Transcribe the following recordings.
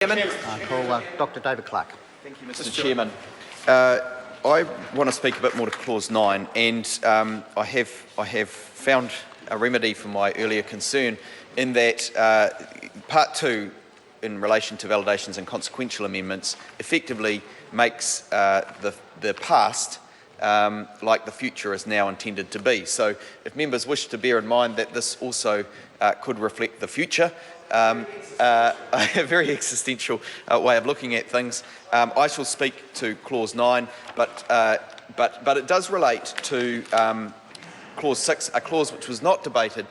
Call Dr. David Clark. Thank you, Mr. Chairman. I want to speak a bit more to Clause 9, and I have found a remedy for my earlier concern in that Part 2, in relation to validations and consequential amendments, effectively makes the past like the future is now intended to be. So if members wish to bear in mind that this also could reflect the future, a very existential way of looking at things, I shall speak to Clause 9, but it does relate to Clause 6, a clause which was not debated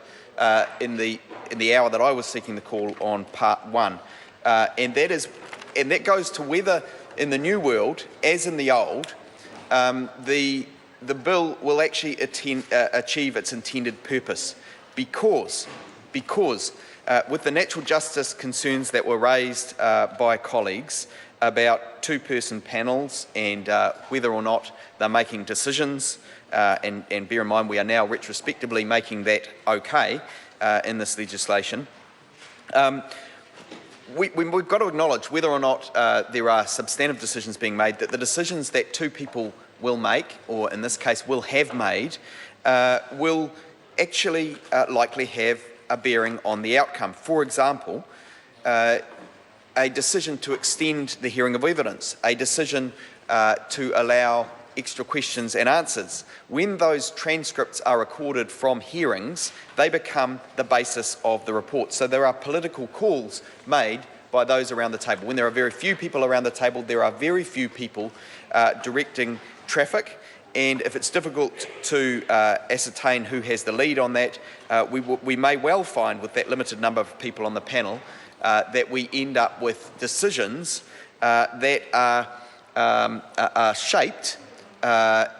in the hour that I was seeking the call on Part 1, and that goes to whether in the new world, as in the old, the bill will actually achieve its intended purpose, because with the natural justice concerns that were raised by colleagues about two-person panels and whether or not they're making decisions, and bear in mind we are now retrospectively making that okay in this legislation, we've got to acknowledge whether or not there are substantive decisions being made, that the decisions that two people will make, or in this case will have made, will actually likely have a bearing on the outcome. For example, a decision to extend the hearing of evidence, a decision to allow extra questions and answers. When those transcripts are recorded from hearings, they become the basis of the report. So there are political calls made by those around the table. When there are very few people around the table, there are very few people directing traffic. And if it's difficult to ascertain who has the lead on that, we may well find, with that limited number of people on the panel, that we end up with decisions that are shaped,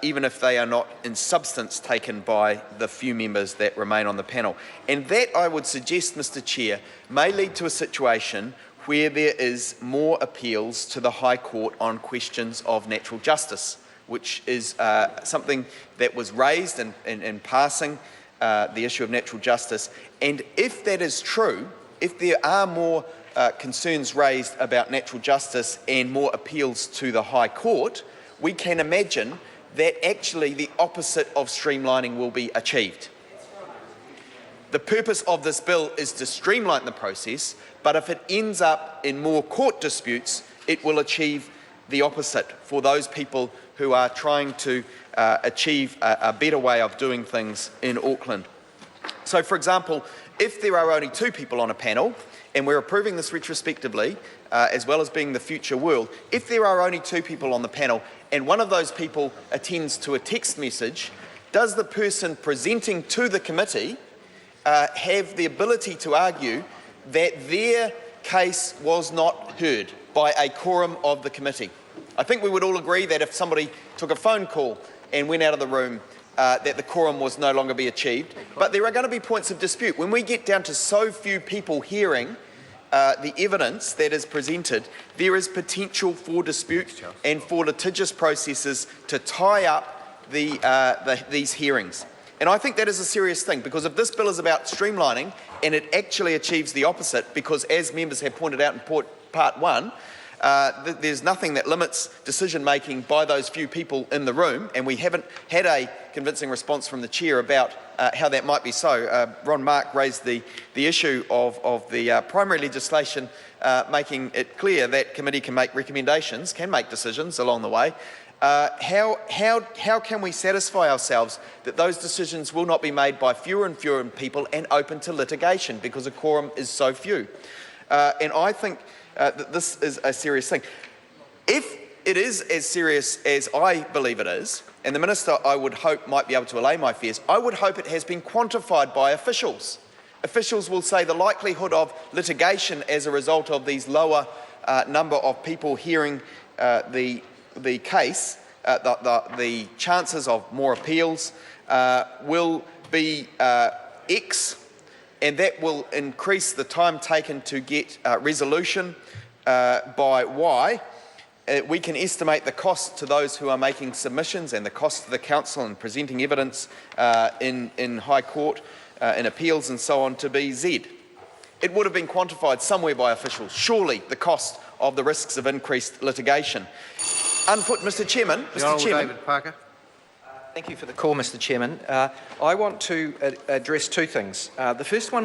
even if they are not in substance taken by the few members that remain on the panel. And that, I would suggest, Mr. Chair, may lead to a situation where there is more appeals to the High Court on questions of natural justice, which is something that was raised in passing, the issue of natural justice. And if that is true, if there are more concerns raised about natural justice and more appeals to the High Court, we can imagine that actually the opposite of streamlining will be achieved. The purpose of this bill is to streamline the process, but if it ends up in more court disputes, it will achieve the opposite for those people who are trying to achieve a better way of doing things in Auckland. So, for example, if there are only two people on a panel, and we're approving this retrospectively, as well as being the future world, if there are only two people on the panel and one of those people attends to a text message, does the person presenting to the committee have the ability to argue that their case was not heard by a quorum of the committee? I think we would all agree that if somebody took a phone call and went out of the room, that the quorum was no longer be achieved. But there are going to be points of dispute. When we get down to so few people hearing the evidence that is presented, there is potential for dispute and for litigious processes to tie up these hearings. And I think that is a serious thing, because if this bill is about streamlining and it actually achieves the opposite, because as members have pointed out in Part 1, there's nothing that limits decision-making by those few people in the room, and we haven't had a convincing response from the Chair about how that might be so. Ron Mark raised the issue of the primary legislation, making it clear that committee can make recommendations, can make decisions along the way. How can we satisfy ourselves that those decisions will not be made by fewer and fewer people and open to litigation because a quorum is so few? And I think that this is a serious thing. If it is as serious as I believe it is, and the Minister, I would hope, might be able to allay my fears, I would hope it has been quantified by officials. Officials will say the likelihood of litigation as a result of these lower number of people hearing the case, the chances of more appeals will be X, and that will increase the time taken to get resolution by Y. We can estimate the cost to those who are making submissions and the cost to the Council and presenting evidence in High Court, in appeals and so on, to be Z. it would have been quantified somewhere by officials. Surely the cost of the risks of increased litigation. Mr. Chairman. David Parker. Thank you for the call, Mr. Chairman. I want to address two things. The first one